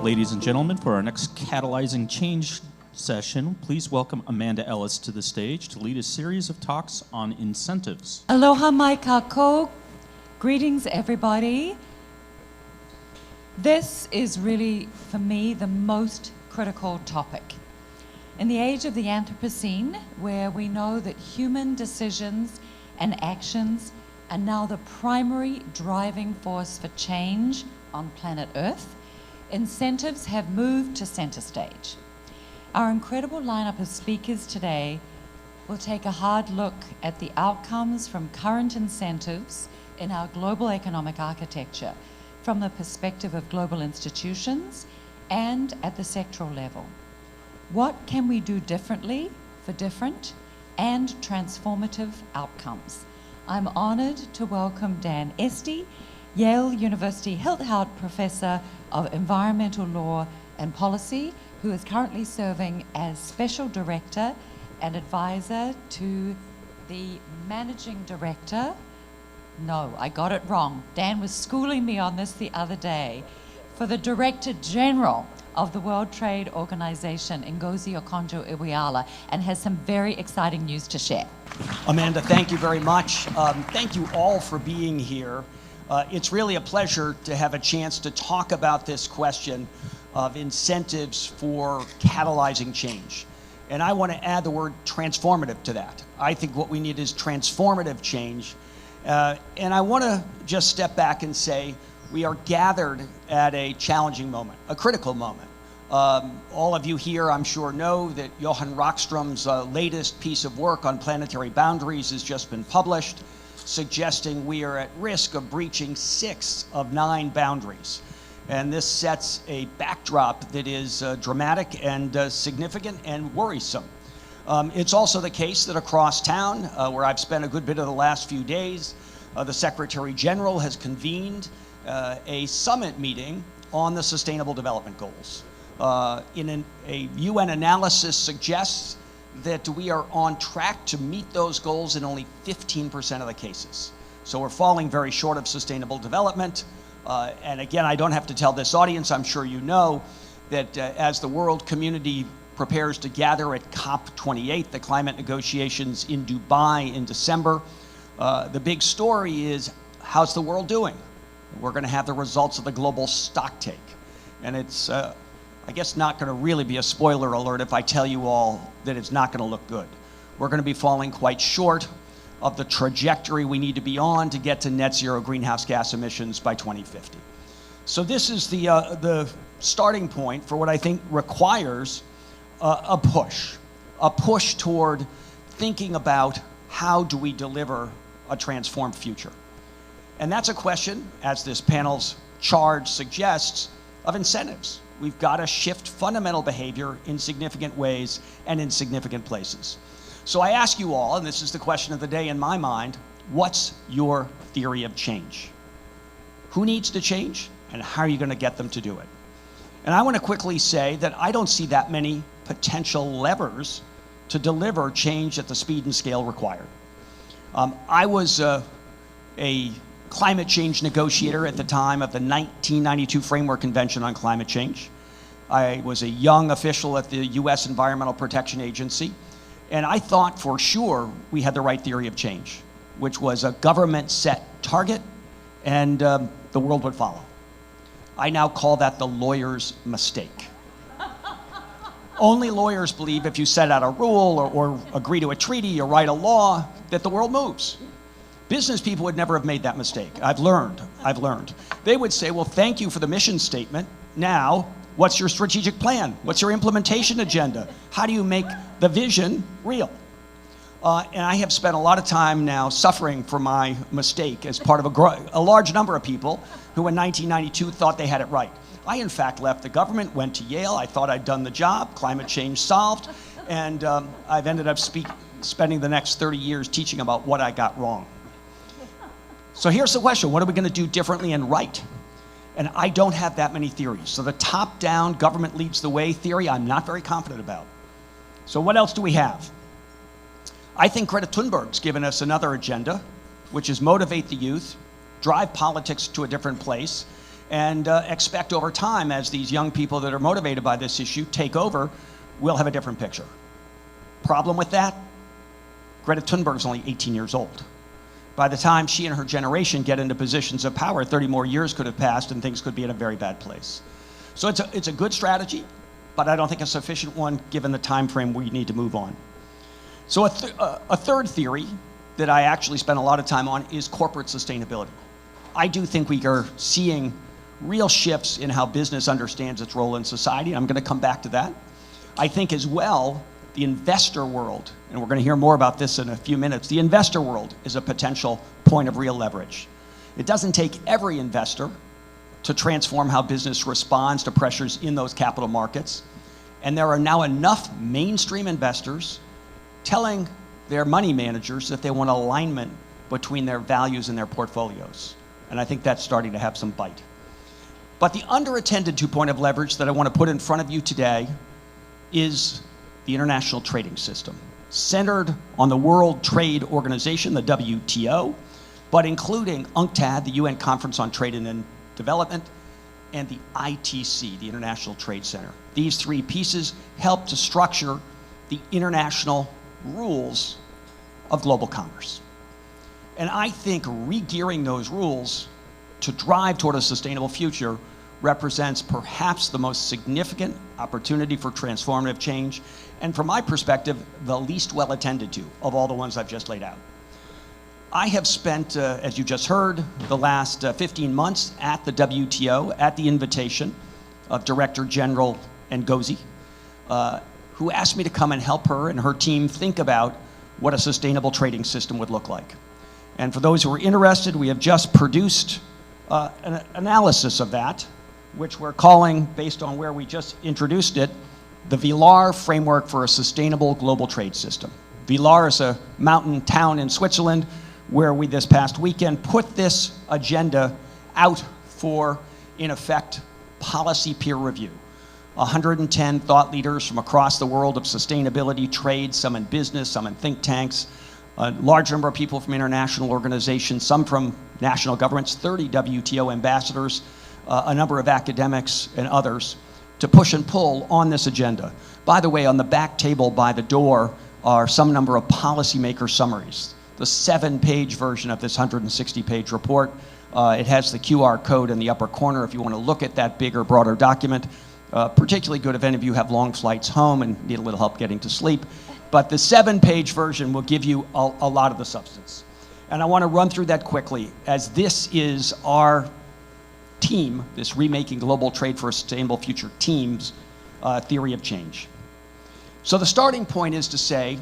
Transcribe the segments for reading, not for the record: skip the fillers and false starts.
Ladies and gentlemen, for our next Catalyzing Change session, please welcome Amanda Ellis to the stage to lead a series of talks on incentives. Aloha mai kako. Greetings, everybody. This is really, for me, the most critical topic. In the age of the Anthropocene, where we know that human decisions and actions are now the primary driving force for change on planet Earth, incentives have moved to center stage. Our incredible lineup of speakers today will take a hard look at the outcomes from current incentives in our global economic architecture from the perspective of global institutions and at the sectoral level. What can we do differently for different and transformative outcomes? I'm honored to welcome Dan Esty, Yale University Hilthaupt Professor of Environmental Law and Policy, who is currently serving as Special Director and Advisor to the Managing Director. No, I got it wrong. Dan was schooling me on this the other day. For the Director General of the World Trade Organization, Ngozi Okonjo-Iweala, and has some very exciting news to share. Amanda, thank you very much. Thank you all for being here. It's really a pleasure to have a chance to talk about this question of incentives for catalyzing change. And I want to add the word transformative to that. I think what we need is transformative change. And I want to just step back and say we are gathered at a challenging moment, a critical moment. All of you here, I'm sure, know that Johan Rockström's latest piece of work on planetary boundaries has just been published, suggesting we are at risk of breaching 6 of 9 boundaries. And this sets a backdrop that is dramatic and significant and worrisome. It's also the case that across town, where I've spent a good bit of the last few days, the Secretary General has convened a summit meeting on the Sustainable Development Goals. A UN analysis suggests that we are on track to meet those goals in only 15% of the cases. So we're falling very short of sustainable development. And again, I don't have to tell this audience, I'm sure you know, that as the world community prepares to gather at COP28, the climate negotiations in Dubai in December, the big story is, how's the world doing? We're going to have the results of the global stocktake. And it's, I guess, not going to really be a spoiler alert if I tell you all that it's not going to look good. We're going to be falling quite short of the trajectory we need to be on to get to net zero greenhouse gas emissions by 2050. So this is the starting point for what I think requires a push toward thinking about how do we deliver a transformed future. And that's a question, as this panel's charge suggests, of incentives. We've got to shift fundamental behavior in significant ways and in significant places. So I ask you all, and this is the question of the day in my mind, what's your theory of change? Who needs to change, and how are you going to get them to do it? And I want to quickly say that I don't see that many potential levers to deliver change at the speed and scale required. I was a climate change negotiator at the time of the 1992 Framework Convention on Climate Change. I was a young official at the US Environmental Protection Agency, and I thought for sure we had the right theory of change, which was a government set target and the world would follow. I now call that the lawyer's mistake. Only lawyers believe if you set out a rule or agree to a treaty or write a law that the world moves. Business people would never have made that mistake. I've learned. They would say, well, thank you for the mission statement. Now, what's your strategic plan? What's your implementation agenda? How do you make the vision real? And I have spent a lot of time now suffering for my mistake as part of a large number of people who in 1992 thought they had it right. I, in fact, left the government, went to Yale. I thought I'd done the job, climate change solved, and I've ended up spending the next 30 years teaching about what I got wrong. So here's the question, what are we going to do differently and right? And I don't have that many theories. So the top-down, government leads the way theory, I'm not very confident about. So what else do we have? I think Greta Thunberg's given us another agenda, which is motivate the youth, drive politics to a different place, and expect over time, as these young people that are motivated by this issue take over, we'll have a different picture. Problem with that? Greta Thunberg's only 18 years old. By the time she and her generation get into positions of power, 30 more years could have passed and things could be in a very bad place. So it's a good strategy, but I don't think a sufficient one given the time frame we need to move on. So a third theory that I actually spent a lot of time on is corporate sustainability. I do think we are seeing real shifts in how business understands its role in society. I'm going to come back to that. I think as well, the investor world, and we're going to hear more about this in a few minutes, the investor world is a potential point of real leverage. It doesn't take every investor to transform how business responds to pressures in those capital markets. And there are now enough mainstream investors telling their money managers that they want alignment between their values and their portfolios. And I think that's starting to have some bite. But the underattended point of leverage that I want to put in front of you today is the international trading system, centered on the World Trade Organization, the WTO, but including UNCTAD, the UN Conference on Trade and Development, and the ITC, the International Trade Center. These three pieces help to structure the international rules of global commerce. And I think re-gearing those rules to drive toward a sustainable future represents perhaps the most significant opportunity for transformative change, and from my perspective, the least well attended to of all the ones I've just laid out. I have spent, as you just heard, the last 15 months at the WTO at the invitation of Director General Ngozi, who asked me to come and help her and her team think about what a sustainable trading system would look like. And for those who are interested, we have just produced an analysis of that, which we're calling, based on where we just introduced it, the Vilar Framework for a Sustainable Global Trade System. Vilar is a mountain town in Switzerland where we this past weekend put this agenda out for, in effect, policy peer review. 110 thought leaders from across the world of sustainability, trade, some in business, some in think tanks, a large number of people from international organizations, some from national governments, 30 WTO ambassadors, a number of academics and others, to push and pull on this agenda. By the way, on the back table by the door are some number of policymaker summaries. The 7-page version of this 160-page report. It has the QR code in the upper corner if you want to look at that bigger, broader document. Particularly good if any of you have long flights home and need a little help getting to sleep. But the 7-page version will give you a lot of the substance. And I want to run through that quickly, as this is our team, this Remaking Global Trade for a Sustainable Future team's theory of change. So the starting point is to say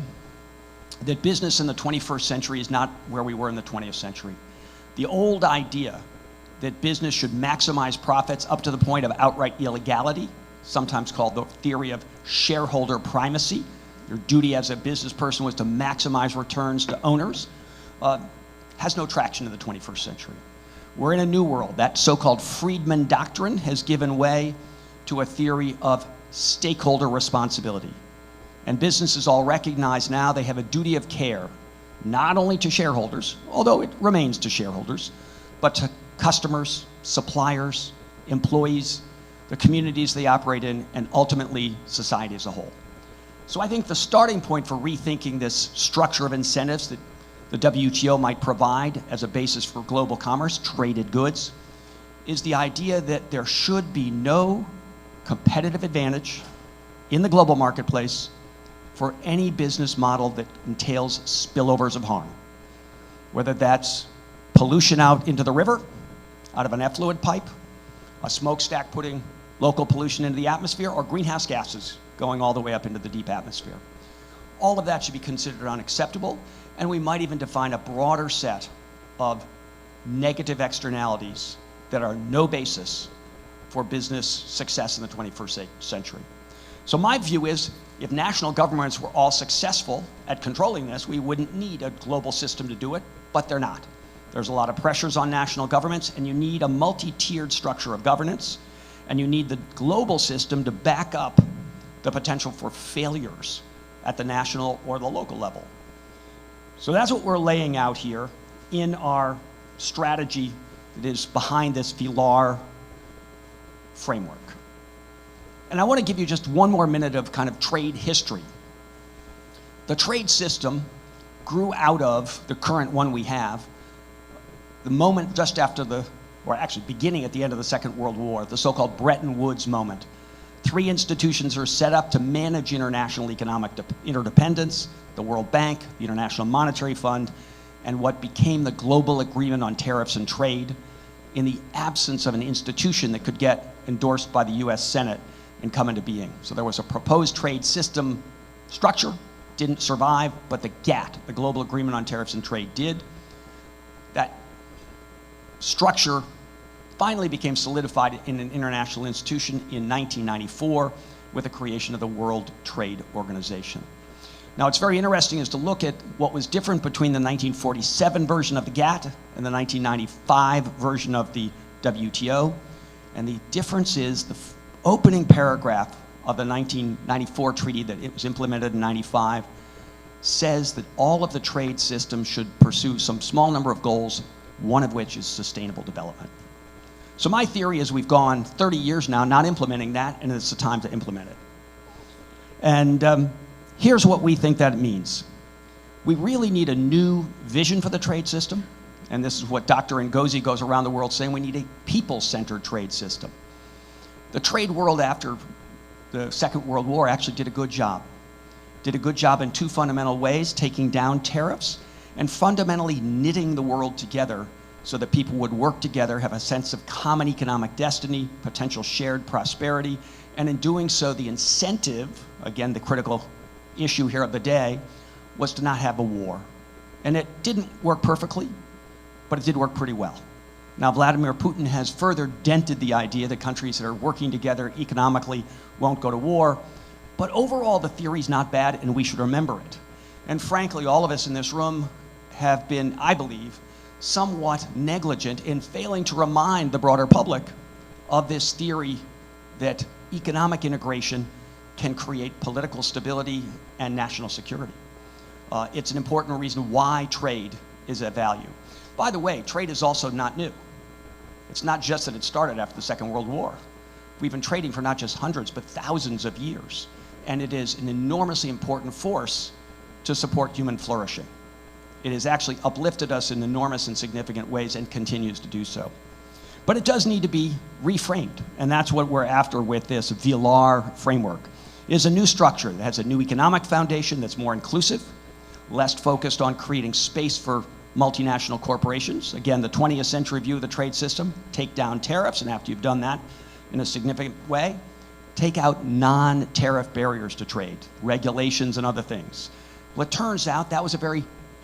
that business in the 21st century is not where we were in the 20th century. The old idea that business should maximize profits up to the point of outright illegality, sometimes called the theory of shareholder primacy. Your duty as a business person was to maximize returns to owners, has no traction in the 21st century. We're in a new world. That so-called Friedman doctrine has given way to a theory of stakeholder responsibility. And businesses all recognize now they have a duty of care, not only to shareholders, although it remains to shareholders, but to customers, suppliers, employees, the communities they operate in, and ultimately society as a whole. So I think the starting point for rethinking this structure of incentives that the WTO might provide as a basis for global commerce, traded goods, is the idea that there should be no competitive advantage in the global marketplace for any business model that entails spillovers of harm. Whether that's pollution out into the river, out of an effluent pipe, a smokestack putting local pollution into the atmosphere, or greenhouse gases going all the way up into the deep atmosphere. All of that should be considered unacceptable, and we might even define a broader set of negative externalities that are no basis for business success in the 21st century. So my view is, if national governments were all successful at controlling this, we wouldn't need a global system to do it, but they're not. There's a lot of pressures on national governments, and you need a multi-tiered structure of governance, and you need the global system to back up the potential for failures at the national or the local level. So that's what we're laying out here in our strategy that is behind this Vilar framework. And I want to give you just one more minute of kind of trade history. The trade system grew out of the current one we have, the moment just after or actually beginning at the end of the Second World War, the so-called Bretton Woods moment. 3 institutions are set up to manage international economic interdependence: the World Bank, the International Monetary Fund, and what became the Global Agreement on Tariffs and Trade, in the absence of an institution that could get endorsed by the US Senate and come into being. So there was a proposed trade system structure, didn't survive, but the GATT, the Global Agreement on Tariffs and Trade, did. That structure finally became solidified in an international institution in 1994 with the creation of the World Trade Organization. Now, it's very interesting is to look at what was different between the 1947 version of the GATT and the 1995 version of the WTO. And the difference is the opening paragraph of the 1994 treaty that it was implemented in 95 says that all of the trade systems should pursue some small number of goals, one of which is sustainable development. So my theory is we've gone 30 years now not implementing that, and it's the time to implement it. And here's what we think that means. We really need a new vision for the trade system, and this is what Dr. Ngozi goes around the world saying: we need a people-centered trade system. The trade world after the Second World War actually did a good job. Did a good job in 2 fundamental ways: taking down tariffs and fundamentally knitting the world together so that people would work together, have a sense of common economic destiny, potential shared prosperity, and in doing so, the incentive, again, the critical issue here of the day, was to not have a war. And it didn't work perfectly, but it did work pretty well. Now, Vladimir Putin has further dented the idea that countries that are working together economically won't go to war, but overall, the theory's not bad, and we should remember it. And frankly, all of us in this room have been, I believe, somewhat negligent in failing to remind the broader public of this theory that economic integration can create political stability and national security. It's an important reason why trade is a value. By the way, trade is also not new. It's not just that it started after the Second World War. We've been trading for not just hundreds, but thousands of years. And it is an enormously important force to support human flourishing. It has actually uplifted us in enormous and significant ways and continues to do so. But it does need to be reframed, and that's what we're after with this VLAR framework. It is a new structure that has a new economic foundation that's more inclusive, less focused on creating space for multinational corporations. Again, the 20th century view of the trade system: take down tariffs, and after you've done that in a significant way, take out non-tariff barriers to trade, regulations and other things. Well, it turns out that was a very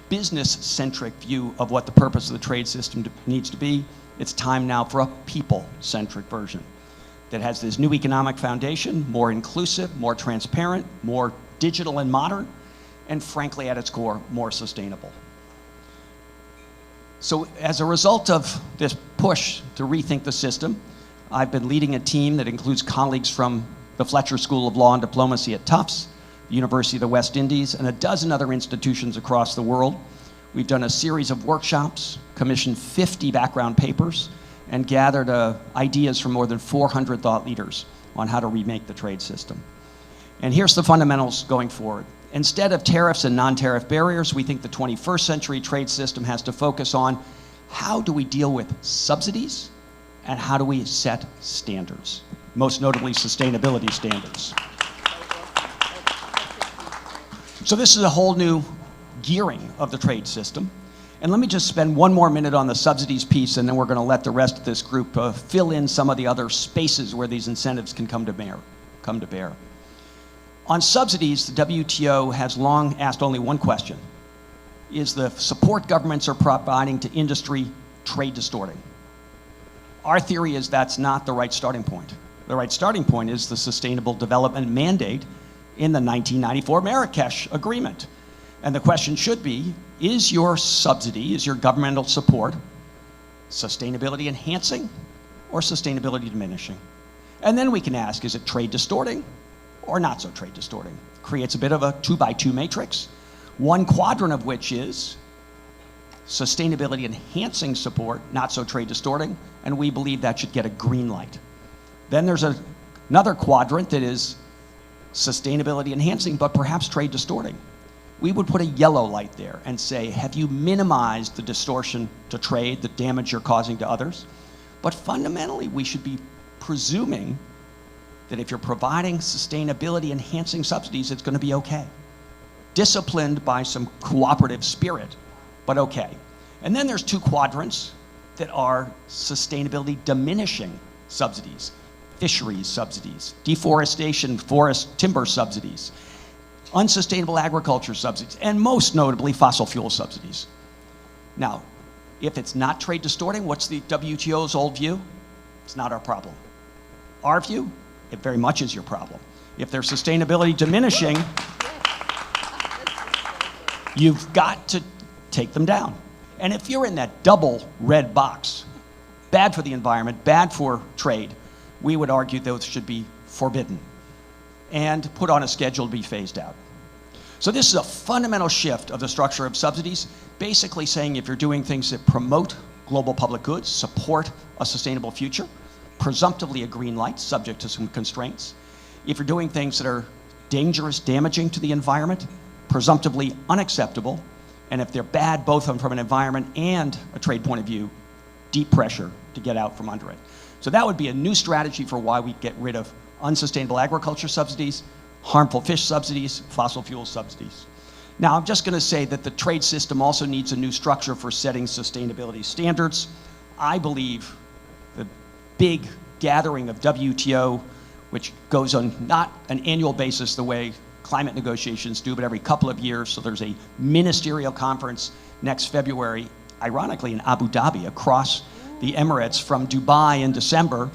business-centric view of what the purpose of the trade system needs to be. It's time now for a people-centric version that has this new economic foundation, more inclusive, more transparent, more digital and modern, and frankly, at its core, more sustainable. So as a result of this push to rethink the system, I've been leading a team that includes colleagues from the Fletcher School of Law and Diplomacy at Tufts, the University of the West Indies, and a dozen other institutions across the world. We've done a series of workshops, commissioned 50 background papers, and gathered ideas from more than 400 thought leaders on how to remake the trade system. And here's the fundamentals going forward. Instead of tariffs and non-tariff barriers, we think the 21st century trade system has to focus on how do we deal with subsidies and how do we set standards, most notably sustainability standards. So this is a whole new gearing of the trade system. And let me just spend one more minute on the subsidies piece, and then we're going to let the rest of this group fill in some of the other spaces where these incentives can come to bear. On subsidies, the WTO has long asked only one question: is the support governments are providing to industry trade distorting? Our theory is that's not the right starting point. The right starting point is the Sustainable Development Mandate in the 1994 Marrakesh Agreement. And the question should be, is your subsidy, is your governmental support sustainability enhancing or sustainability diminishing? And then we can ask, is it trade distorting or not so trade distorting? Creates a bit of a 2x2 matrix, one quadrant of which is sustainability enhancing support, not so trade distorting, and we believe that should get a green light. Then there's another quadrant that is sustainability enhancing, but perhaps trade distorting. We would put a yellow light there and say, have you minimized the distortion to trade, the damage you're causing to others? But fundamentally, we should be presuming that if you're providing sustainability enhancing subsidies, it's going to be okay. Disciplined by some cooperative spirit, but okay. And then there's two quadrants that are sustainability diminishing subsidies, fisheries subsidies, deforestation, forest timber subsidies, unsustainable agriculture subsidies, and most notably fossil fuel subsidies. Now, if it's not trade distorting, what's the WTO's old view? It's not our problem. Our view, it very much is your problem. If they're sustainability diminishing, you've got to take them down. And if you're in that double red box, bad for the environment, bad for trade, we would argue those should be forbidden and put on a schedule to be phased out. So this is a fundamental shift of the structure of subsidies, basically saying if you're doing things that promote global public goods, support a sustainable future, presumptively a green light, subject to some constraints. If you're doing things that are dangerous, damaging to the environment, presumptively unacceptable, and if they're bad both from an environment and a trade point of view, deep pressure to get out from under it. So that would be a new strategy for why we get rid of unsustainable agriculture subsidies, harmful fish subsidies, fossil fuel subsidies. Now, I'm just going to say that the trade system also needs a new structure for setting sustainability standards. I believe the big gathering of WTO, which goes on not an annual basis the way climate negotiations do, but every couple of years. So there's a ministerial conference next February, ironically in Abu Dhabi, across the Emirates from Dubai in December.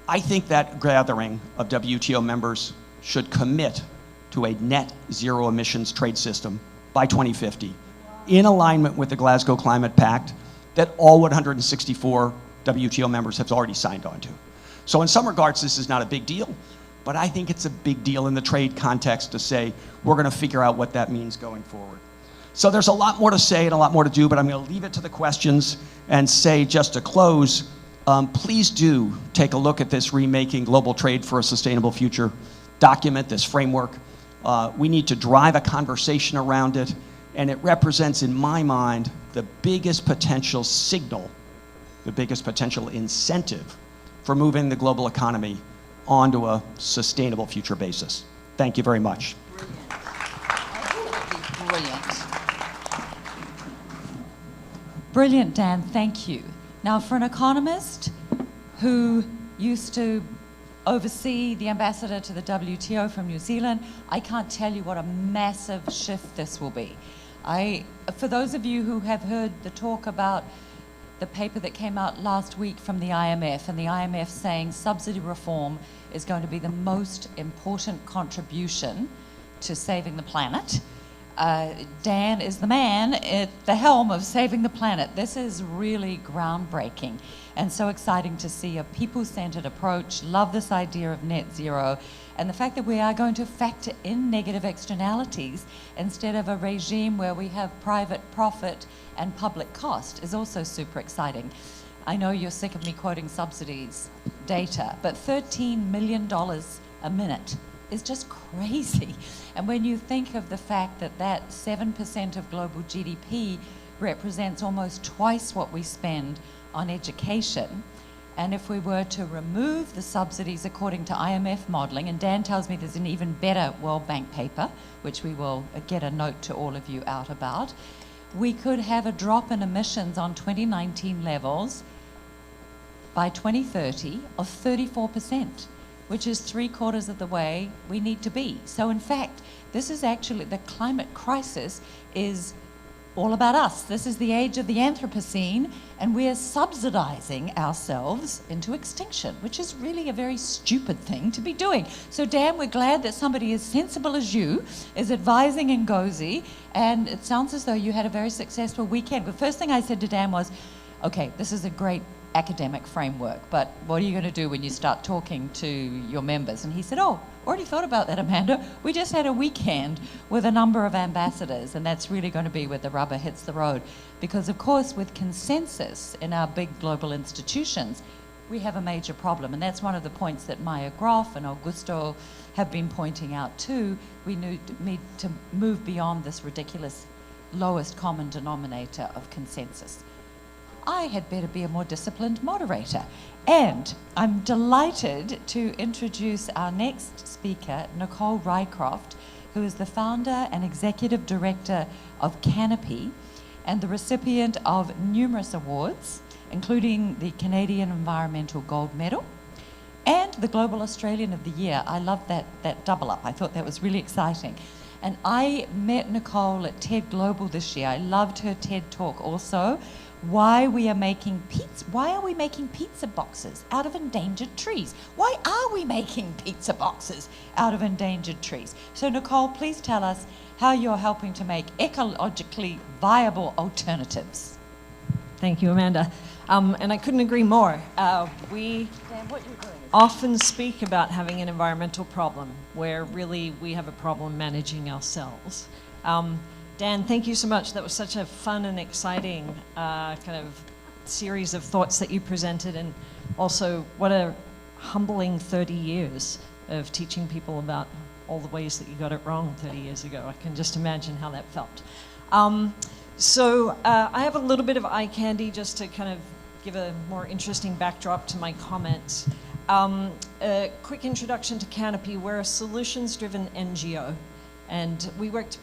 I think that gathering of WTO members should commit to a net zero emissions trade system by 2050, in alignment with the Glasgow Climate Pact that all 164 WTO members have already signed on to. So in some regards, this is not a big deal, but I think it's a big deal in the trade context to say, we're going to figure out what that means going forward. So there's a lot more to say and a lot more to do, but I'm going to leave it to the questions and say, just to close, please do take a look at this Remaking Global Trade for a Sustainable Future document, this framework. We need to drive a conversation around it, and it represents, in my mind, the biggest potential signal, the biggest potential incentive for moving the global economy onto a sustainable future basis. Thank you very much. Brilliant. Brilliant, Dan, thank you. Now, for an economist who used to oversee the ambassador to the WTO from New Zealand, I can't tell you what a massive shift this will be. For those of you who have heard the talk about the paper that came out last week from the IMF, and the IMF saying subsidy reform is going to be the most important contribution to saving the planet. Dan is the man at the helm of saving the planet. This is really groundbreaking and so exciting to see a people-centered approach. Love this idea of net zero, and the fact that we are going to factor in negative externalities instead of a regime where we have private profit and public cost is also super exciting. I know you're sick of me quoting subsidies data, but $13 million a minute is just crazy. And when you think of the fact that that 7% of global GDP represents almost twice what we spend on education, and if we were to remove the subsidies according to IMF modeling, and Dan tells me there's an even better World Bank paper, which we will get a note to all of you out about, we could have a drop in emissions on 2019 levels by 2030 of 34%. Which is 3/4 of the way we need to be. So in fact, this is actually, the climate crisis is all about us. This is the age of the Anthropocene, and we're subsidizing ourselves into extinction, which is really a very stupid thing to be doing. So Dan, we're glad that somebody as sensible as you is advising Ngozi, and it sounds as though you had a very successful weekend. The first thing I said to Dan was, okay, this is a great academic framework, but what are you going to do when you start talking to your members? And he said, oh, already thought about that, Amanda. We just had a weekend with a number of ambassadors, and that's really going to be where the rubber hits the road. Because, of course, with consensus in our big global institutions, we have a major problem. And that's one of the points that Maya Groff and Augusto have been pointing out too. We need to move beyond this ridiculous lowest common denominator of consensus. I had better be a more disciplined moderator. And I'm delighted to introduce our next speaker, Nicole Rycroft, who is the founder and executive director of Canopy and the recipient of numerous awards, including the Canadian Environmental Gold Medal and the Global Australian of the Year. I love that double up. I thought that was really exciting. And I met Nicole at TED Global this year. I loved her TED talk also. Why are we making pizza boxes out of endangered trees? Why are we making pizza boxes out of endangered trees? So Nicole, please tell us how you're helping to make ecologically viable alternatives. Thank you, Amanda. And I couldn't agree more. We often speak about having an environmental problem where really we have a problem managing ourselves. Dan, thank you so much. That was such a fun and exciting kind of series of thoughts that you presented, and also what a humbling 30 years of teaching people about all the ways that you got it wrong 30 years ago. I can just imagine how that felt. So I have a little bit of eye candy just to kind of give a more interesting backdrop to my comments. A quick introduction to Canopy. We're a solutions-driven NGO, and we work to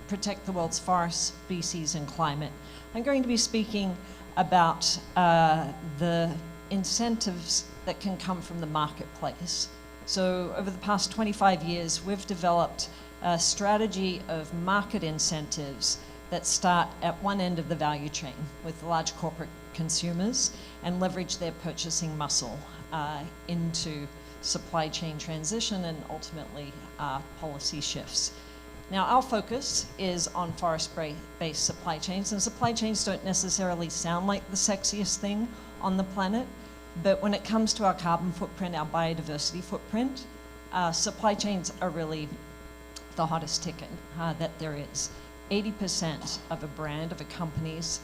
protect the world's forest, species, and climate. I'm going to be speaking about the incentives that can come from the marketplace. So over the past 25 years, we've developed a strategy of market incentives that start at one end of the value chain with large corporate consumers and leverage their purchasing muscle into supply chain transition and ultimately policy shifts. Now, our focus is on forest-based supply chains, and supply chains don't necessarily sound like the sexiest thing on the planet, but when it comes to our carbon footprint, our biodiversity footprint, supply chains are really the hottest ticket that there is. 80% of a brand, of a company's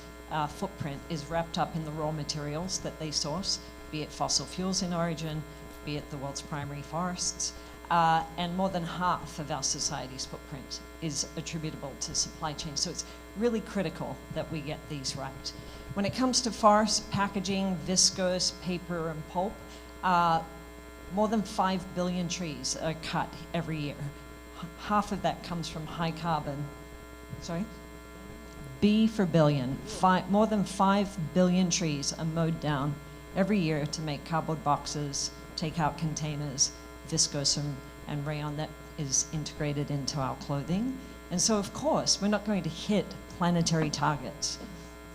footprint is wrapped up in the raw materials that they source, be it fossil fuels in origin, be it the world's primary forests, and more than half of our society's footprint is attributable to supply chain. So it's really critical that we get these right. When it comes to forest, packaging, viscose, paper, and pulp, more than 5 billion trees are cut every year. Half of that comes from high carbon, B for billion. More than 5 billion trees are mowed down every year to make cardboard boxes, take-out containers, viscose and rayon that is integrated into our clothing. And so, of course, we're not going to hit planetary targets.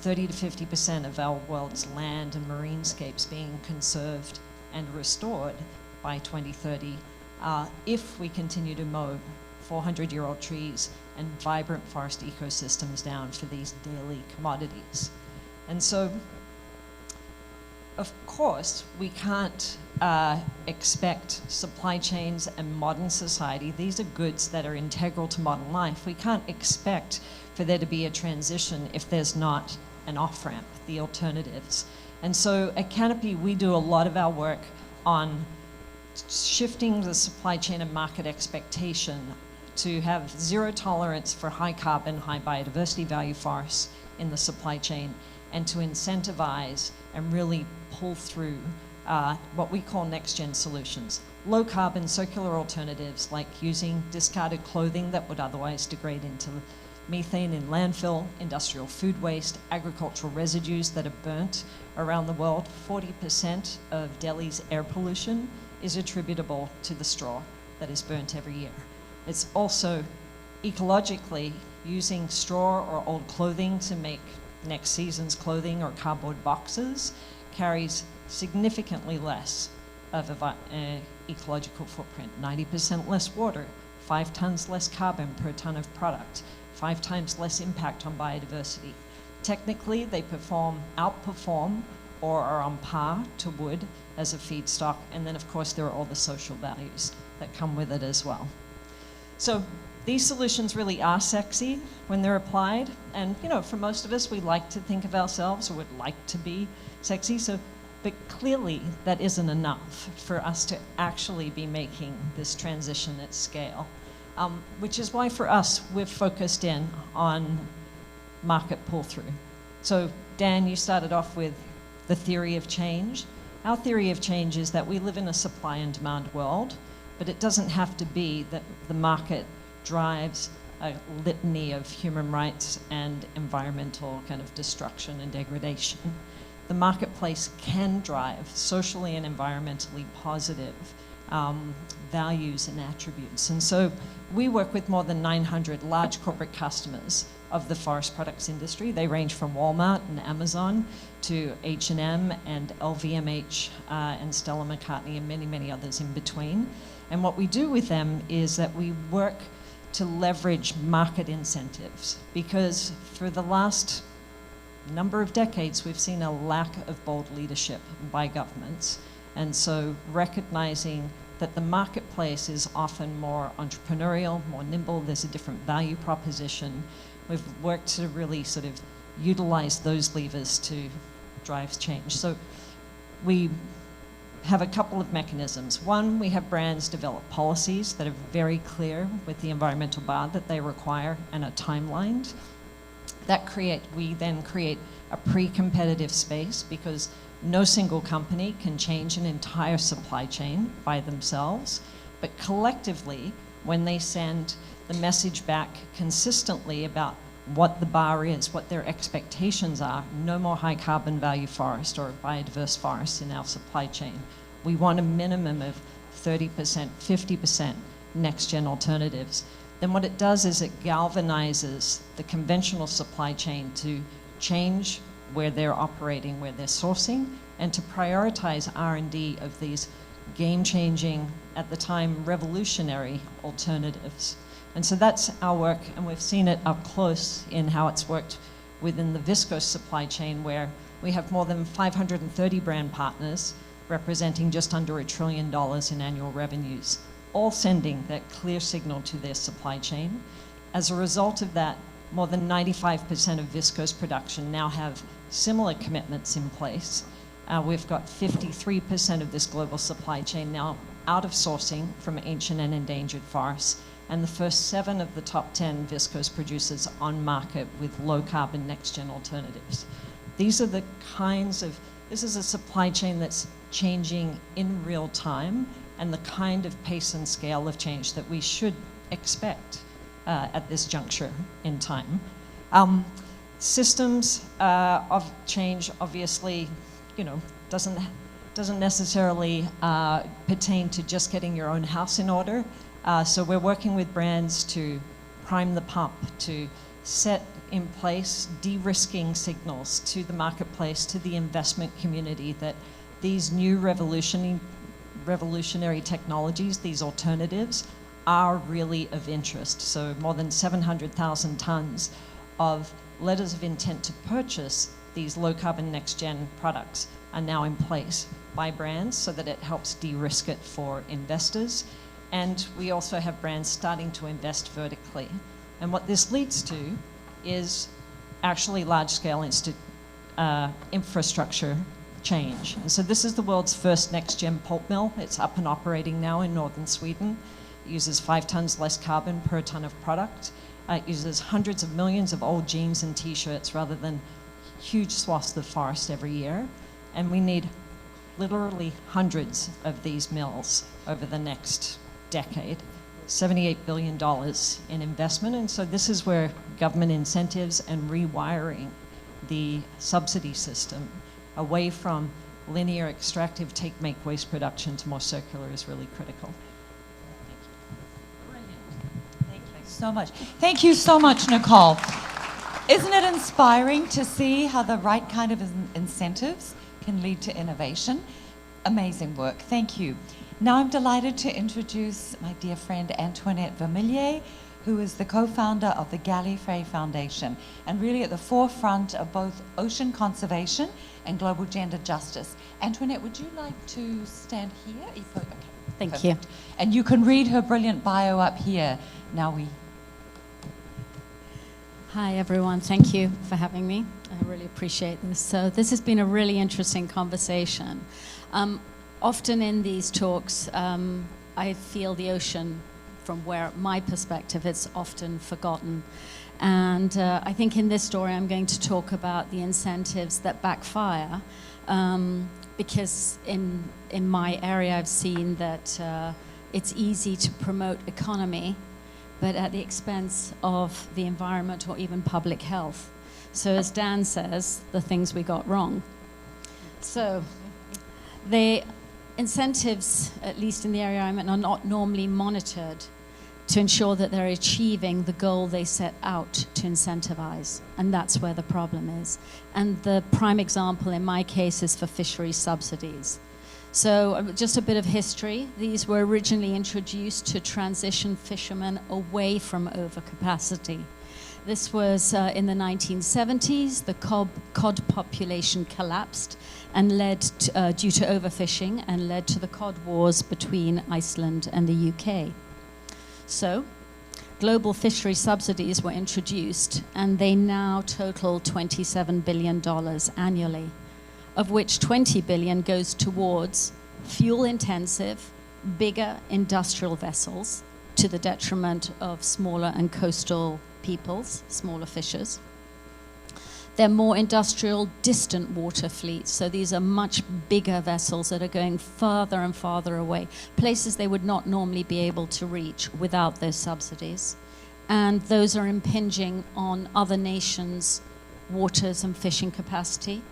30 to 50% of our world's land and marinescapes being conserved and restored by 2030 if we continue to mow 400-year-old trees and vibrant forest ecosystems down for these daily commodities. And so, of course, we can't expect supply chains and modern society. These are goods that are integral to modern life. We can't expect for there to be a transition if there's not an off-ramp, the alternatives. And so at Canopy, we do a lot of our work on shifting the supply chain and market expectation to have zero tolerance for high carbon, high biodiversity value forests in the supply chain, and to incentivize and really pull through what we call next-gen solutions. Low carbon circular alternatives like using discarded clothing that would otherwise degrade into methane in landfill, industrial food waste, agricultural residues that are burnt around the world. 40% of Delhi's air pollution is attributable to the straw that is burnt every year. It's also ecologically using straw or old clothing to make next season's clothing or cardboard boxes carries significantly less of an ecological footprint. 90% less water, 5 tons less carbon per ton of product, 5 times less impact on biodiversity. Technically, they outperform or are on par to wood as a feedstock, and then of course there are all the social values that come with it as well. So these solutions really are sexy when they're applied, and for most of us, we like to think of ourselves or would like to be sexy, so But clearly, that isn't enough for us to actually be making this transition at scale, which is why for us, we've focused in on market pull-through. So Dan, you started off with the theory of change. Our theory of change is that we live in a supply and demand world, but it doesn't have to be that the market drives a litany of human rights and environmental kind of destruction and degradation. The marketplace can drive socially and environmentally positive values and attributes. And so we work with more than 900 large corporate customers of the forest products industry. They range from Walmart and Amazon to H&M and LVMH and Stella McCartney and many, many others in between. And what we do with them is that we work to leverage market incentives, because for the last number of decades, we've seen a lack of bold leadership by governments. And so recognizing that the marketplace is often more entrepreneurial, more nimble, there's a different value proposition. We've worked to really sort of utilize those levers to drive change. So we have a couple of mechanisms. One, we have brands develop policies that are very clear with the environmental bar that they require and are timelined. We then create a pre-competitive space, because no single company can change an entire supply chain by themselves. But collectively, when they send the message back consistently about what the bar is, what their expectations are, no more high carbon value forest or biodiverse forest in our supply chain. We want a minimum of 30%, 50% next-gen alternatives. Then what it does is it galvanizes the conventional supply chain to change where they're operating, where they're sourcing, and to prioritize R&D of these game-changing, at the time, revolutionary alternatives. And so that's our work, and we've seen it up close in how it's worked within the viscose supply chain, where we have more than 530 brand partners representing just under $1 trillion in annual revenues, all sending that clear signal to their supply chain. As a result of that, more than 95% of viscose production now have similar commitments in place. We've got 53% of this global supply chain now out of sourcing from ancient and endangered forests, and the first 7 of the top 10 viscose producers on market with low carbon next gen alternatives. These are the kinds of, this is a supply chain that's changing in real time, and the kind of pace and scale of change that we should expect at this juncture in time. Systems of change, obviously, doesn't necessarily pertain to just getting your own house in order. So we're working with brands to prime the pump, to set in place de-risking signals to the marketplace, to the investment community, that these new revolutionary technologies, these alternatives, are really of interest. So more than 700,000 tons of letters of intent to purchase these low carbon next gen products are now in place by brands, so that it helps de-risk it for investors. And we also have brands starting to invest vertically. And what this leads to is actually large-scale infrastructure change. And so this is the world's first next-gen pulp mill. It's up and operating now in northern Sweden. It uses 5 tons less carbon per ton of product. It uses hundreds of millions of old jeans and t-shirts rather than huge swaths of forest every year. And we need literally hundreds of these mills over the next decade. $78 billion in investment. And so this is where government incentives and rewiring the subsidy system away from linear extractive make waste production to more circular is really critical. Thank you so much. Thank you so much, Nicole. Isn't it inspiring to see how the right kind of incentives can lead to innovation? Amazing work. Thank you. Now I'm delighted to introduce my dear friend Antoinette Vermilye, who is the co-founder of the Gallifrey Foundation, and really at the forefront of both ocean conservation and global gender justice. Antoinette, would you like to stand here? Okay, Thank you. And you can read her brilliant bio up here. Now Hi, everyone. Thank you for having me. I really appreciate this. So this has been a really interesting conversation. Often in these talks, I feel the ocean, from where my perspective, it's often forgotten. And I think in this story, I'm going to talk about the incentives that backfire, because in my area, I've seen that it's easy to promote economy, but at the expense of the environment or even public health. So as Dan says, the things we got wrong. So the incentives, at least in the area I'm in, are not normally monitored to ensure that they're achieving the goal they set out to incentivize. And that's where the problem is. And the prime example in my case is for fishery subsidies. So just a bit of history. These were originally introduced to transition fishermen away from overcapacity. This was in the 1970s. The cod population collapsed and led to, due to overfishing, and led to the cod wars between Iceland and the UK. So global fishery subsidies were introduced, and they now total $27 billion annually, of which 20 billion goes towards fuel-intensive, bigger industrial vessels to the detriment of smaller and coastal peoples, smaller fishers. They're more industrial, distant water fleets, so these are much bigger vessels that are going farther and farther away, places they would not normally be able to reach without those subsidies. And those are impinging on other nations' waters and fishing capacity.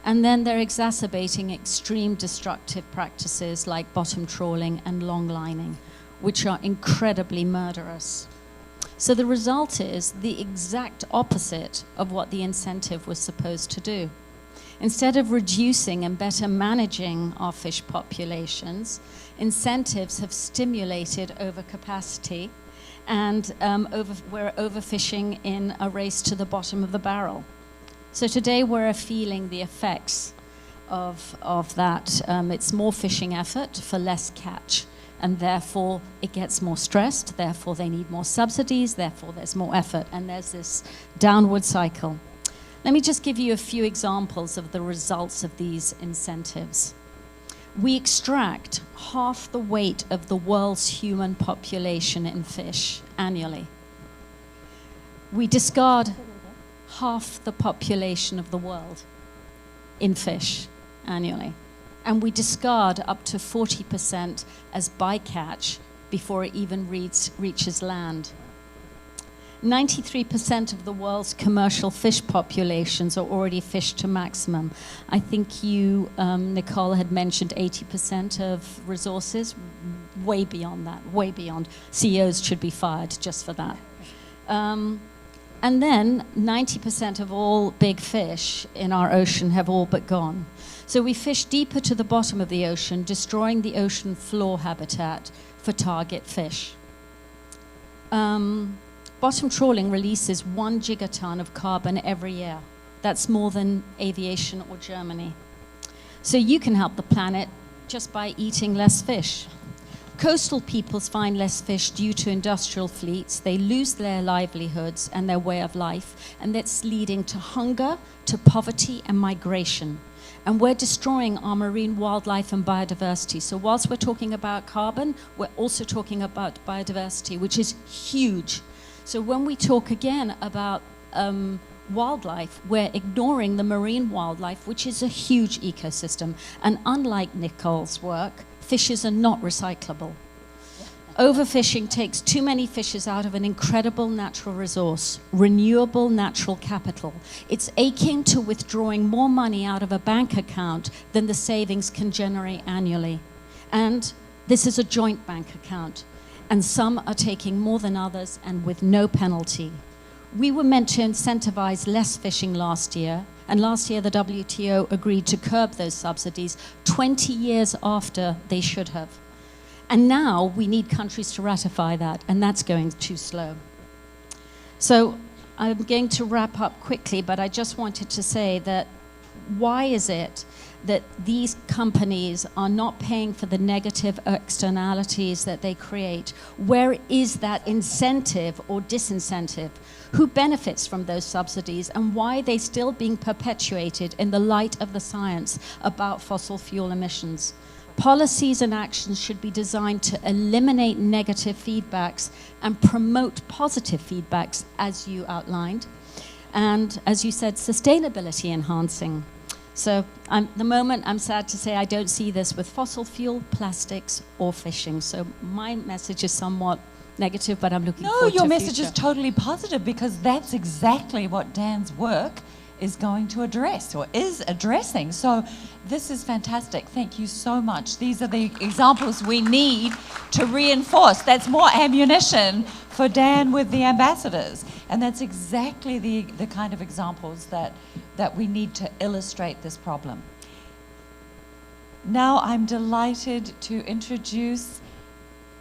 And then they're exacerbating extreme destructive practices like bottom trawling and long lining, which are incredibly murderous. So the result is the exact opposite of what the incentive was supposed to do. Instead of reducing and better managing our fish populations, incentives have stimulated overcapacity, and we're overfishing in a race to the bottom of the barrel. So today we're feeling the effects of that. It's more fishing effort for less catch, and therefore it gets more stressed, therefore they need more subsidies, therefore there's more effort, and there's this downward cycle. Let me just give you a few examples of the results of these incentives. We extract half the weight of the world's human population in fish annually. We discard half the population of the world in fish annually. And we discard up to 40% as bycatch before it even reaches land. 93% of the world's commercial fish populations are already fished to maximum. I think you, Nicole, had mentioned 80% of resources. Way beyond that, way beyond. CEOs should be fired just for that. And then 90% of all big fish in our ocean have all but gone. So we fish deeper to the bottom of the ocean, destroying the ocean floor habitat for target fish. Bottom trawling releases 1 gigaton of carbon every year. That's more than aviation or Germany. So you can help the planet just by eating less fish. Coastal peoples find less fish due to industrial fleets. They lose their livelihoods and their way of life, and that's leading to hunger, to poverty, and migration. And we're destroying our marine wildlife and biodiversity. So whilst we're talking about carbon, we're also talking about biodiversity, which is huge. So when we talk again about wildlife, we're ignoring the marine wildlife, which is a huge ecosystem. And unlike Nicole's work, fishes are not recyclable. Overfishing takes too many fishes out of an incredible natural resource, renewable natural capital. It's akin to withdrawing more money out of a bank account than the savings can generate annually. And this is a joint bank account, and some are taking more than others and with no penalty. We were meant to incentivize less fishing last year, and last year the WTO agreed to curb those subsidies 20 years after they should have. And now we need countries to ratify that, and that's going too slow. So I'm going to wrap up quickly, but I just wanted to say that why is it that these companies are not paying for the negative externalities that they create. Where is that incentive or disincentive? Who benefits from those subsidies, and why are they still being perpetuated in the light of the science about fossil fuel emissions? Policies and actions should be designed to eliminate negative feedbacks and promote positive feedbacks, as you outlined. And as you said, sustainability enhancing. So the moment, I'm sad to say, I don't see this with fossil fuel, plastics, or fishing. So my message is somewhat negative, but I'm looking forward to No, the your message future. is totally positive, because that's exactly what Dan's work is going to address, or is addressing. So this is fantastic. Thank you so much. These are the examples we need to reinforce. That's more ammunition for Dan with the ambassadors. And that's exactly the kind of examples that we need to illustrate this problem. Now I'm delighted to introduce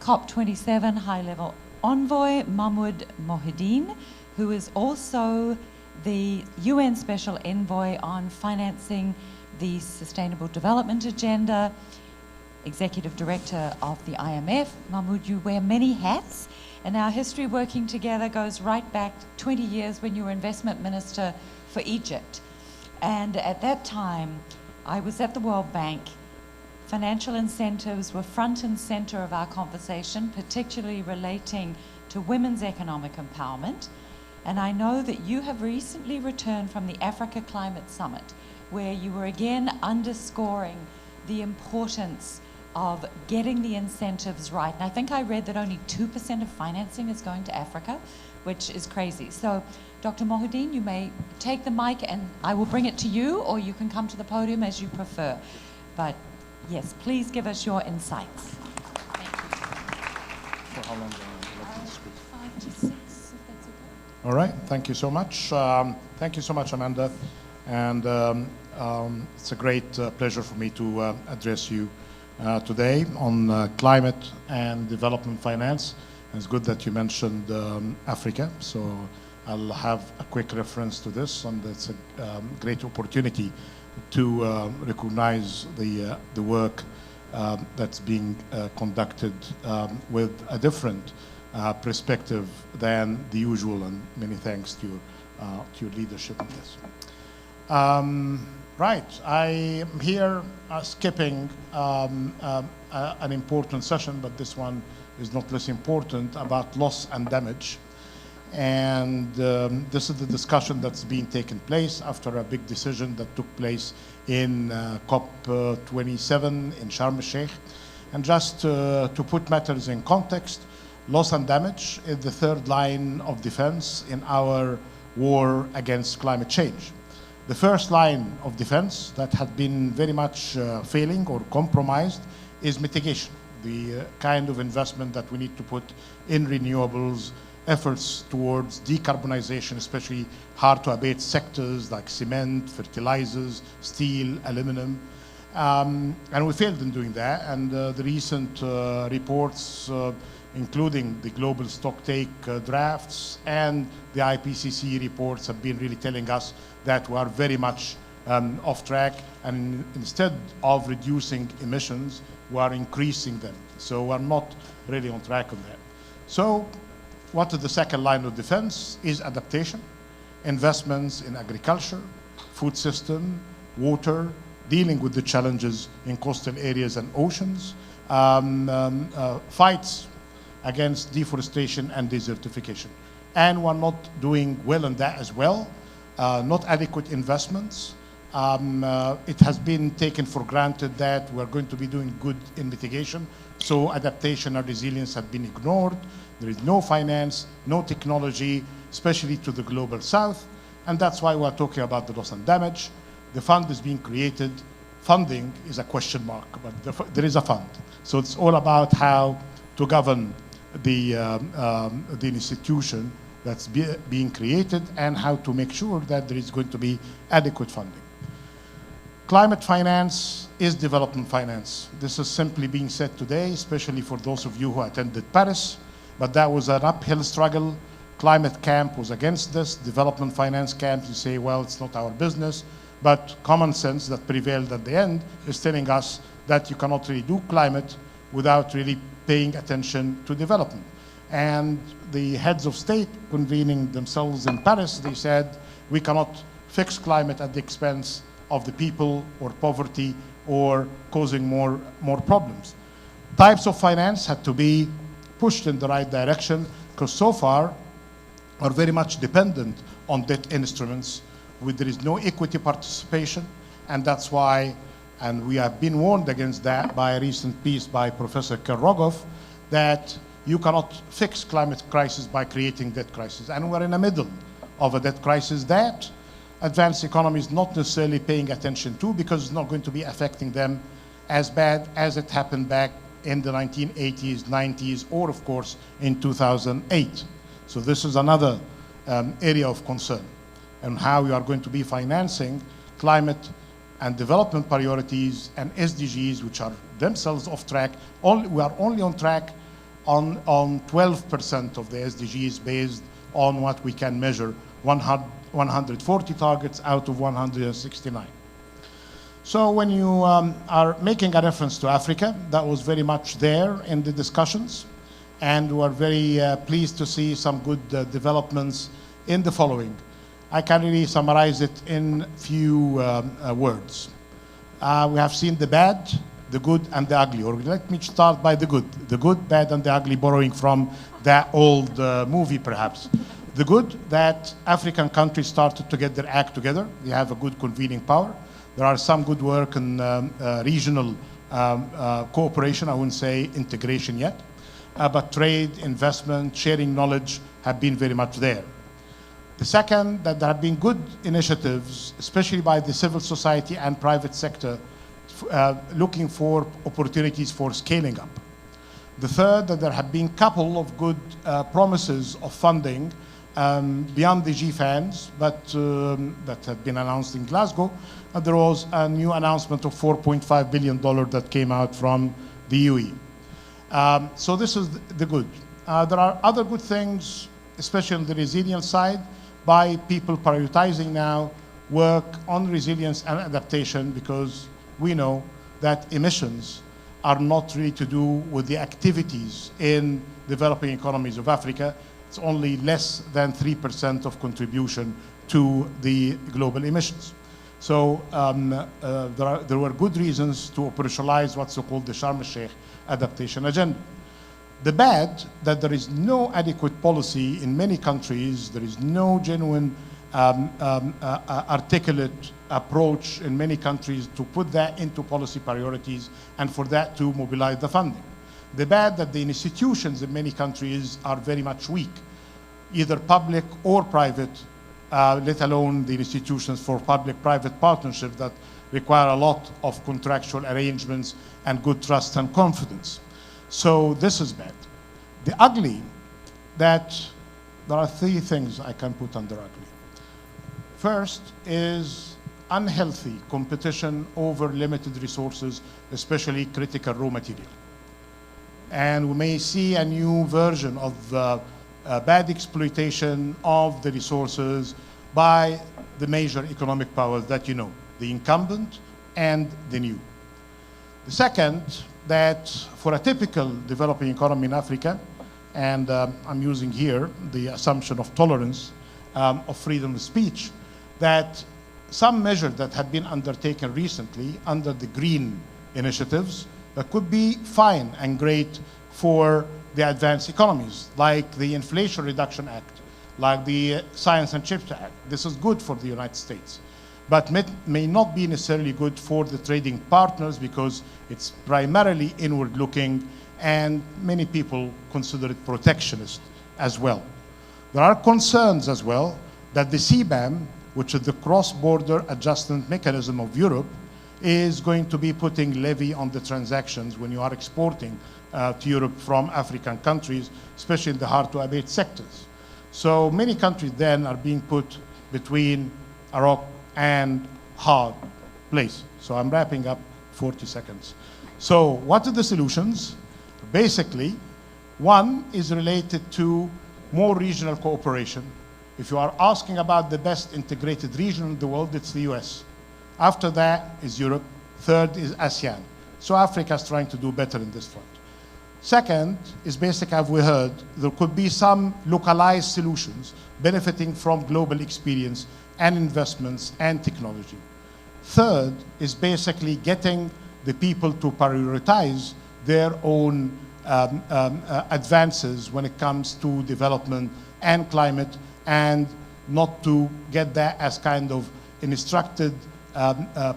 COP27 high-level envoy Mahmoud Mohieldin, who is also the UN Special Envoy on financing the Sustainable Development Agenda, Executive Director of the IMF. Mahmoud, you wear many hats, and our history working together goes right back 20 years when you were Investment Minister for Egypt. And at that time, I was at the World Bank. Financial incentives were front and center of our conversation, particularly relating to women's economic empowerment. And I know that you have recently returned from the Africa Climate Summit, where you were again underscoring the importance of getting the incentives right. And I think I read that only 2% of financing is going to Africa, which is crazy. So, Dr. Mohieldin, you may take the mic and I will bring it to you, or you can come to the podium as you prefer. But yes, please give us your insights. Thank you. For how long do I let you speak? 5 to 6, if that's okay. All right, thank you so much. Thank you so much, Amanda. And it's a great pleasure for me to address you today on climate and development finance. And it's good that you mentioned Africa. So I'll have a quick reference to this, and it's a great opportunity to recognize the work that's being conducted with a different perspective than the usual, and many thanks to your leadership in this. Right, I am here skipping an important session, but this one is not less important, about loss and damage. And this is the discussion that's being taken place after a big decision that took place in COP27 in Sharm el-Sheikh. And just to put matters in context, loss and damage is the third line of defense in our war against climate change. The first line of defense that had been very much failing or compromised is mitigation, the kind of investment that we need to put in renewables, efforts towards decarbonization, especially hard to abate sectors like cement, fertilizers, steel, aluminum. And we failed in doing that. And the recent reports, including the global stocktake drafts and the IPCC reports, have been really telling us that we are very much off track. And instead of reducing emissions, we are increasing them. So we're not really on track on that. So what is the second line of defense is adaptation, investments in agriculture, food system, water, dealing with the challenges in coastal areas and oceans, fights against deforestation and desertification. And we're not doing well in that as well. Not adequate investments. It has been taken for granted that we're going to be doing good in mitigation. So adaptation and resilience have been ignored. There is no finance, no technology, especially to the global south. And that's why we're talking about the loss and damage. The fund is being created. Funding is a question mark, but there is a fund. So it's all about how to govern the institution that's being created and how to make sure that there is going to be adequate funding. Climate finance is development finance. This is simply being said today, especially for those of you who attended Paris, but that was an uphill struggle. Climate camp was against this. Development finance camp, you say, well, it's not our business. But common sense that prevailed at the end is telling us that you cannot really do climate without really paying attention to development. And the heads of state convening themselves in Paris, they said, we cannot fix climate at the expense of the people or poverty or causing more problems. Types of finance had to be pushed in the right direction because so far are very much dependent on debt instruments where there is no equity participation, and that's why, and we have been warned against that by a recent piece by Professor Kerrogov, that you cannot fix climate crisis by creating debt crisis. And we're in the middle of a debt crisis that advanced economies not necessarily paying attention to because it's not going to be affecting them as bad as it happened back in the 1980s, 90s, or of course in 2008. So this is another area of concern, and how we are going to be financing climate and development priorities and SDGs, which are themselves off track. We are only on track on 12% of the SDGs based on what we can measure, 140 targets out of 169. So when you are making a reference to Africa, that was very much there in the discussions, and we're very pleased to see some good developments in the following. I can really summarize it in few words. We have seen the bad, the good, and the ugly. Or let me start by the good. The good, bad, and the ugly, borrowing from that old movie, perhaps. The good, that African countries started to get their act together. They have a good convening power. There are some good work in regional cooperation. I wouldn't say integration yet. But trade, investment, sharing knowledge have been very much there. The second, that there have been good initiatives, especially by the civil society and private sector, looking for opportunities for scaling up. The third, that there have been a couple of good promises of funding beyond the GFANs, but that have been announced in Glasgow. And there was a new announcement of $4.5 billion that came out from the UAE. So this is the good. There are other good things, especially on the resilience side, by people prioritizing now work on resilience and adaptation, because we know that emissions are not really to do with the activities in developing economies of Africa. It's only less than 3% of contribution to the global emissions. So there were good reasons to operationalize what's called the Sharm el-Sheikh adaptation agenda. The bad, that there is no adequate policy in many countries, there is no genuine articulate approach in many countries to put that into policy priorities and for that to mobilize the funding. The bad, that the institutions in many countries are very much weak, either public or private, let alone the institutions for public-private partnership that require a lot of contractual arrangements and good trust and confidence. So this is bad. The ugly, that there are three things I can put under ugly. First is unhealthy competition over limited resources, especially critical raw material. And we may see a new version of bad exploitation of the resources by the major economic powers that you know, the incumbent and the new. The second, that for a typical developing economy in Africa, and I'm using here the assumption of tolerance, of freedom of speech, that some measures that have been undertaken recently under the green initiatives that could be fine and great for the advanced economies, like the Inflation Reduction Act, like the Science and Chips Act. This is good for the United States, but may not be necessarily good for the trading partners because it's primarily inward-looking, and many people consider it protectionist as well. There are concerns as well that the CBAM, which is the cross-border adjustment mechanism of Europe, is going to be putting levy on the transactions when you are exporting to Europe from African countries, especially in the hard-to-abate sectors. So many countries then are being put between a rock and hard place. So I'm wrapping up, 40 seconds. So what are the solutions? Basically, one is related to more regional cooperation. If you are asking about the best integrated region in the world, it's the US. After that is Europe. Third is ASEAN. So Africa is trying to do better in this front. Second is basic, as we heard, there could be some localized solutions benefiting from global experience and investments and technology. Third is basically getting the people to prioritize their own advances when it comes to development and climate, and not to get that as kind of instructed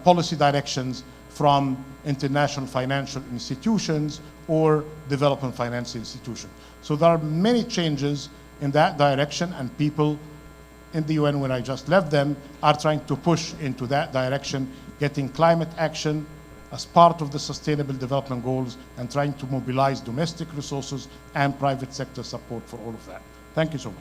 policy directions from international financial institutions or development finance institutions. So there are many changes in that direction, and people in the UN, when I just left them, are trying to push into that direction, getting climate action as part of the Sustainable Development Goals and trying to mobilize domestic resources and private sector support for all of that. Thank you so much.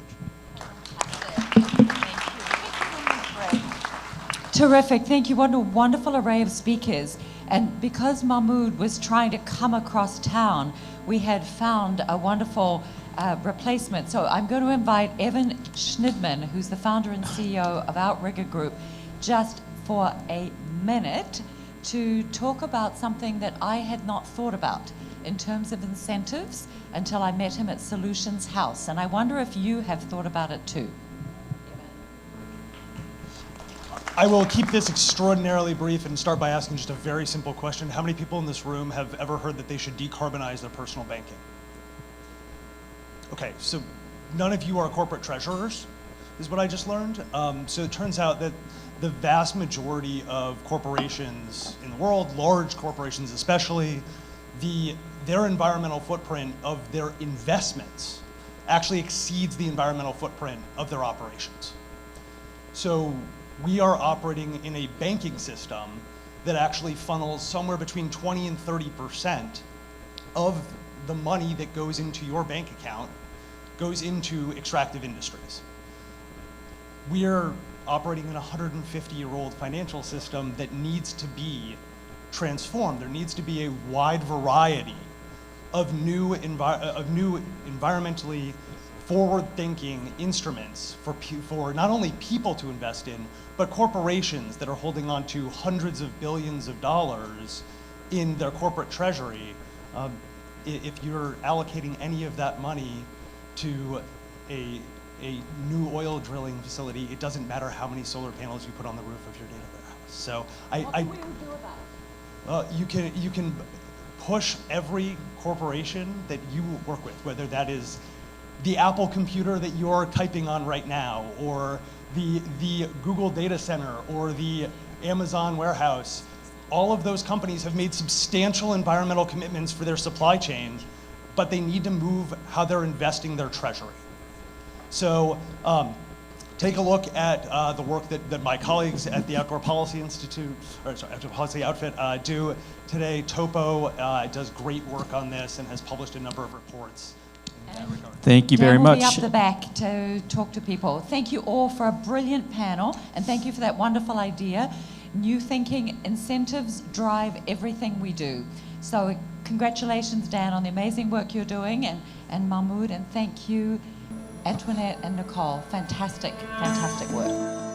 Terrific, thank you. What a wonderful array of speakers. And because Mahmoud was trying to come across town, we had found a wonderful replacement. So I'm going to invite Evan Schnidman, who's the founder and CEO of Outrigger Group, just for a minute to talk about something that I had not thought about in terms of incentives until I met him at Solutions House. And I wonder if you have thought about it too. I will keep this extraordinarily brief and start by asking just a very simple question. How many people in this room have ever heard that they should decarbonize their personal banking? Okay, so none of you are corporate treasurers, is what I just learned. So it turns out that the vast majority of corporations in the world, large corporations especially, their environmental footprint of their investments actually exceeds the environmental footprint of their operations. So we are operating in a banking system that actually funnels somewhere between 20 and 30% of the money that goes into your bank account goes into extractive industries. We're operating in a 150-year-old financial system that needs to be transformed. There needs to be a wide variety of new environmentally forward-thinking instruments for not only people to invest in, but corporations that are holding on to hundreds of billions of dollars in their corporate treasury. If you're allocating any of that money to a new oil drilling facility, it doesn't matter how many solar panels you put on the roof of your data warehouse. So what can we do about it? You can push every corporation that you work with, whether that is the Apple computer that you're typing on right now, or the Google data center, or the Amazon warehouse. All of those companies have made substantial environmental commitments for their supply chain, but they need to move how they're investing their treasury. So take a look at the work that my colleagues at the Outdoor Policy Institute, or sorry, Outdoor Policy Outfit do today. Topo does great work on this and has published a number of reports in that regard. Thank you very Dan will much. be up the back to talk to people. Thank you all for a brilliant panel, and thank you for that wonderful idea. New thinking, incentives drive everything we do. So congratulations, Dan, on the amazing work you're doing, and Mahmoud, and thank you, Antoinette and Nicole. Fantastic, fantastic work.